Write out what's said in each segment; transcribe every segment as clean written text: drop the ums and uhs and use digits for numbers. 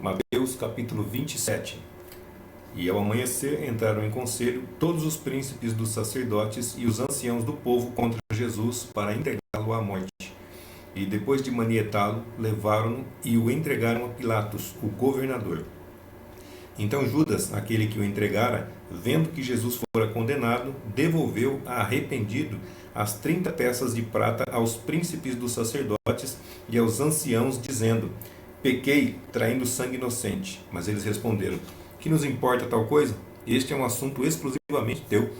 Mateus capítulo 27. E ao amanhecer entraram em conselho todos os príncipes dos sacerdotes e os anciãos do povo contra Jesus para entregá-lo à morte. E depois de manietá-lo, levaram-no e o entregaram a Pilatos, o governador. Então Judas, aquele que o entregara, vendo que Jesus fora condenado, devolveu, arrependido, as 30 peças de prata aos príncipes dos sacerdotes e aos anciãos, dizendo: pequei, traindo sangue inocente. Mas eles responderam: que nos importa tal coisa? Este é um assunto exclusivamente teu.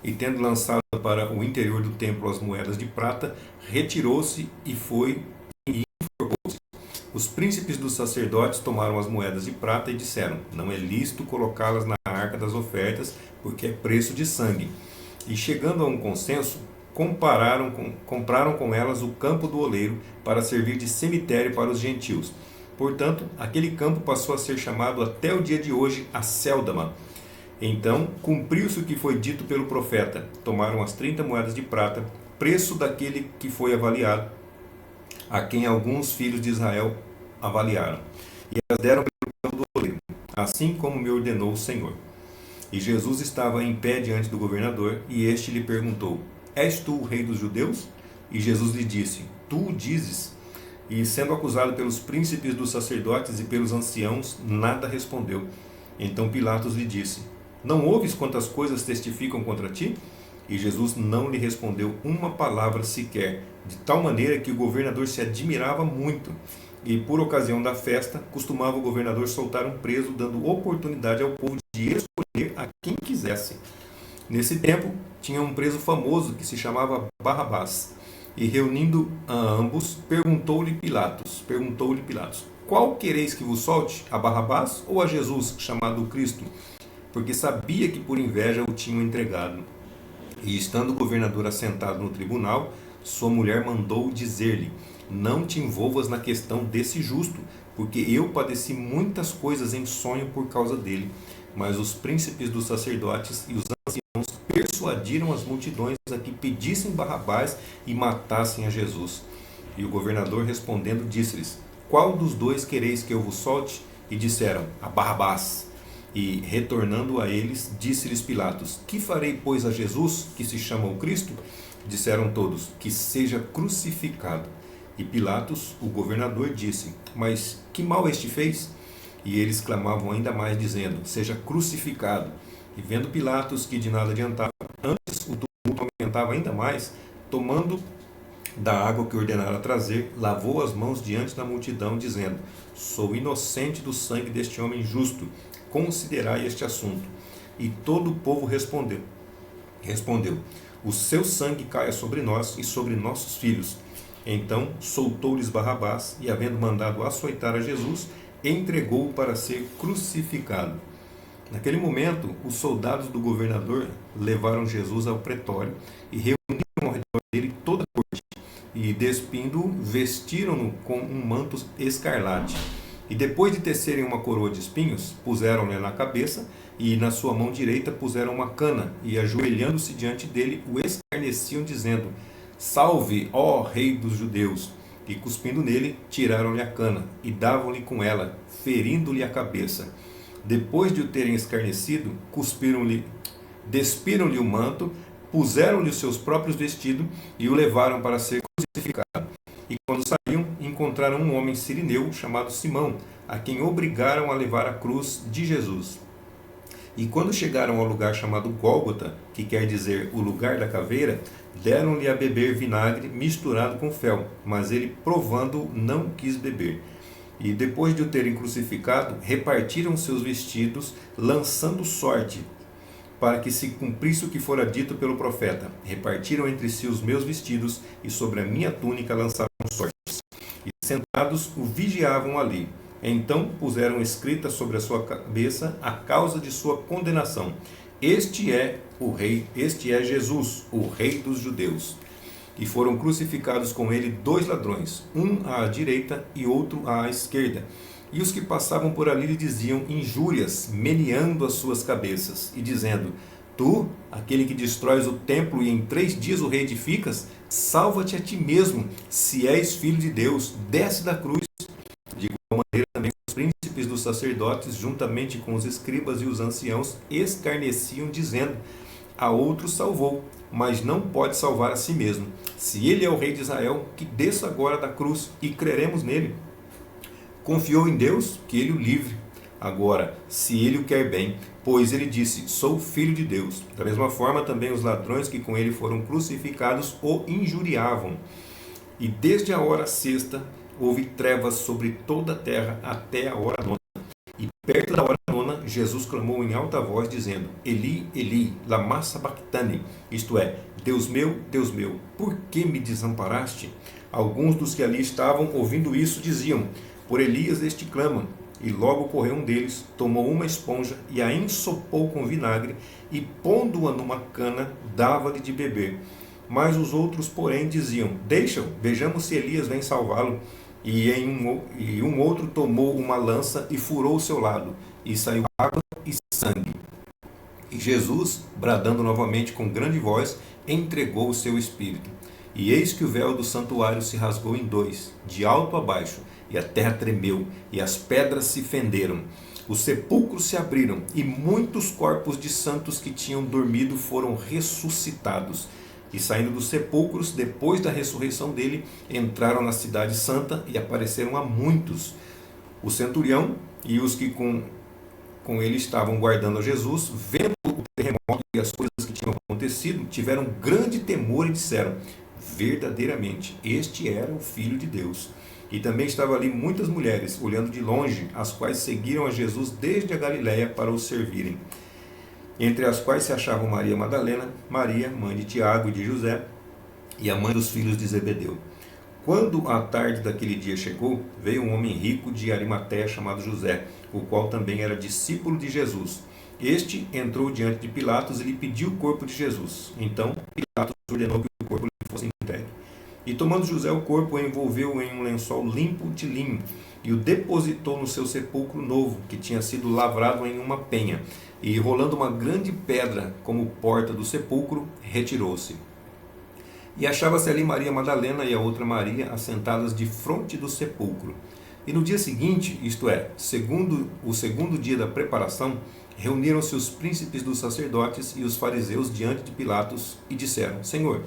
E tendo lançado para o interior do templo as moedas de prata, retirou-se e foi e enforcou-se. Os príncipes dos sacerdotes tomaram as moedas de prata e disseram: não é lícito colocá-las na arca das ofertas, porque é preço de sangue. E chegando a um consenso, compraram com elas o campo do oleiro para servir de cemitério para os gentios. Portanto, aquele campo passou a ser chamado até o dia de hoje Acéldama. Então, cumpriu-se o que foi dito pelo profeta. Tomaram as 30 moedas de prata, preço daquele que foi avaliado, a quem alguns filhos de Israel avaliaram, e as deram pelo campo do oleiro, assim como me ordenou o Senhor. E Jesus estava em pé diante do governador, e este lhe perguntou: és tu o rei dos judeus? E Jesus lhe disse: tu o dizes. E sendo acusado pelos príncipes dos sacerdotes e pelos anciãos, nada respondeu. Então Pilatos lhe disse: não ouves quantas coisas testificam contra ti? E Jesus não lhe respondeu uma palavra sequer, de tal maneira que o governador se admirava muito. E por ocasião da festa, costumava o governador soltar um preso, dando oportunidade ao povo de escolher a quem quisesse. Nesse tempo, tinha um preso famoso que se chamava Barrabás. E reunindo a ambos, perguntou-lhe Pilatos: qual quereis que vos solte, a Barrabás ou a Jesus, chamado Cristo? Porque sabia que por inveja o tinham entregado. E estando o governador assentado no tribunal, sua mulher mandou dizer-lhe: não te envolvas na questão desse justo, porque eu padeci muitas coisas em sonho por causa dele. Mas os príncipes dos sacerdotes e os anciãos persuadiram as multidões a que pedissem Barrabás e matassem a Jesus. E o governador respondendo disse-lhes: qual dos dois quereis que eu vos solte? E disseram: a Barrabás. E retornando a eles, disse-lhes Pilatos: que farei, pois, a Jesus, que se chama o Cristo? Disseram todos: que seja crucificado. E Pilatos, o governador, disse: mas que mal este fez? E eles clamavam ainda mais, dizendo: seja crucificado. E vendo Pilatos que de nada adiantava, antes o tumulto aumentava ainda mais, tomando da água que ordenara trazer, lavou as mãos diante da multidão, dizendo: sou inocente do sangue deste homem justo, considerai este assunto. E todo o povo respondeu: o seu sangue caia sobre nós e sobre nossos filhos. Então soltou-lhes Barrabás, e havendo mandado açoitar a Jesus, entregou-o para ser crucificado. Naquele momento, os soldados do governador levaram Jesus ao pretório e reuniram ao redor dele toda a corte, e despindo-o, vestiram-no com um manto escarlate. E depois de tecerem uma coroa de espinhos, puseram-lhe na cabeça, e na sua mão direita puseram uma cana, e ajoelhando-se diante dele, o escarneciam, dizendo: salve, ó rei dos judeus! E cuspindo nele, tiraram-lhe a cana, e davam-lhe com ela, ferindo-lhe a cabeça. Depois de o terem escarnecido, despiram-lhe o manto, puseram-lhe os seus próprios vestidos, e o levaram para ser crucificado. E quando saíam, encontraram um homem sirineu chamado Simão, a quem obrigaram a levar a cruz de Jesus. E quando chegaram ao lugar chamado Gólgota, que quer dizer o lugar da caveira, deram-lhe a beber vinagre misturado com fel, mas ele, provando, não quis beber. E depois de o terem crucificado, repartiram seus vestidos, lançando sorte, para que se cumprisse o que fora dito pelo profeta: repartiram entre si os meus vestidos, e sobre a minha túnica lançaram sortes. E sentados o vigiavam ali. Então puseram escrita sobre a sua cabeça a causa de sua condenação: este é Jesus, o rei dos judeus. E foram crucificados com ele 2 ladrões, um à direita e outro à esquerda. E os que passavam por ali lhe diziam injúrias, meneando as suas cabeças, e dizendo: tu, aquele que destróis o templo e em 3 dias o reedificas, salva-te a ti mesmo, se és filho de Deus, desce da cruz. De igual maneira também os príncipes dos dos sacerdotes, juntamente com os escribas e os anciãos, escarneciam, dizendo: a outro salvou, mas não pode salvar a si mesmo. Se ele é o rei de Israel, que desça agora da cruz e creremos nele. Confiou em Deus, que ele o livre. Agora, se ele o quer bem, pois ele disse: sou filho de Deus. Da mesma forma, também os ladrões que com ele foram crucificados o injuriavam. E desde a hora sexta houve trevas sobre toda a terra até a hora nona. E perto da hora nona, Jesus clamou em alta voz, dizendo: Eli, Eli, lama sabachthani, isto é, Deus meu, por que me desamparaste? Alguns dos que ali estavam, ouvindo isso, diziam: por Elias este clama. E logo correu um deles, tomou uma esponja e a ensopou com vinagre, e pondo-a numa cana, dava-lhe de beber. Mas os outros, porém, diziam: deixa-o, vejamos se Elias vem salvá-lo. E um outro tomou uma lança e furou o seu lado, e saiu água e sangue. E Jesus, bradando novamente com grande voz, entregou o seu espírito. E eis que o véu do santuário se rasgou em dois, de alto a baixo, e a terra tremeu, e as pedras se fenderam. Os sepulcros se abriram, e muitos corpos de santos que tinham dormido foram ressuscitados. E saindo dos sepulcros, depois da ressurreição dele, entraram na cidade santa e apareceram a muitos. O centurião e os que com ele estavam guardando a Jesus, vendo o terremoto e as coisas que tinham acontecido, tiveram grande temor e disseram: verdadeiramente, este era o Filho de Deus. E também estavam ali muitas mulheres, olhando de longe, as quais seguiram a Jesus desde a Galiléia para o servirem. Entre as quais se achavam Maria Madalena, Maria, mãe de Tiago e de José, e a mãe dos filhos de Zebedeu. Quando a tarde daquele dia chegou, veio um homem rico de Arimateia chamado José, o qual também era discípulo de Jesus. Este entrou diante de Pilatos e lhe pediu o corpo de Jesus. Então Pilatos ordenou que o corpo lhe fosse entregue. E tomando José o corpo, o envolveu em um lençol limpo de linho, e o depositou no seu sepulcro novo, que tinha sido lavrado em uma penha. E rolando uma grande pedra como porta do sepulcro, retirou-se. E achava-se ali Maria Madalena e a outra Maria, assentadas de fronte do sepulcro. E no dia seguinte, isto é, o segundo dia da preparação, reuniram-se os príncipes dos sacerdotes e os fariseus diante de Pilatos e disseram: Senhor,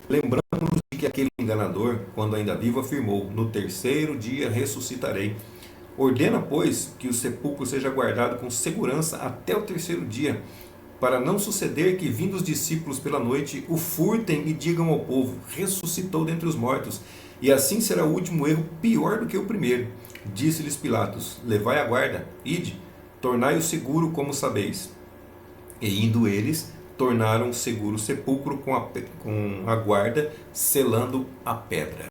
lembramos-nos de que aquele enganador, quando ainda vivo, afirmou: no terceiro dia ressuscitarei. Ordena, pois, que o sepulcro seja guardado com segurança até o terceiro dia, para não suceder que, vindo os discípulos pela noite, o furtem e digam ao povo: ressuscitou dentre os mortos, e assim será o último erro pior do que o primeiro. Disse-lhes Pilatos: levai a guarda, ide, tornai-o seguro como sabeis. E indo eles, tornaram seguro o sepulcro com a guarda, selando a pedra.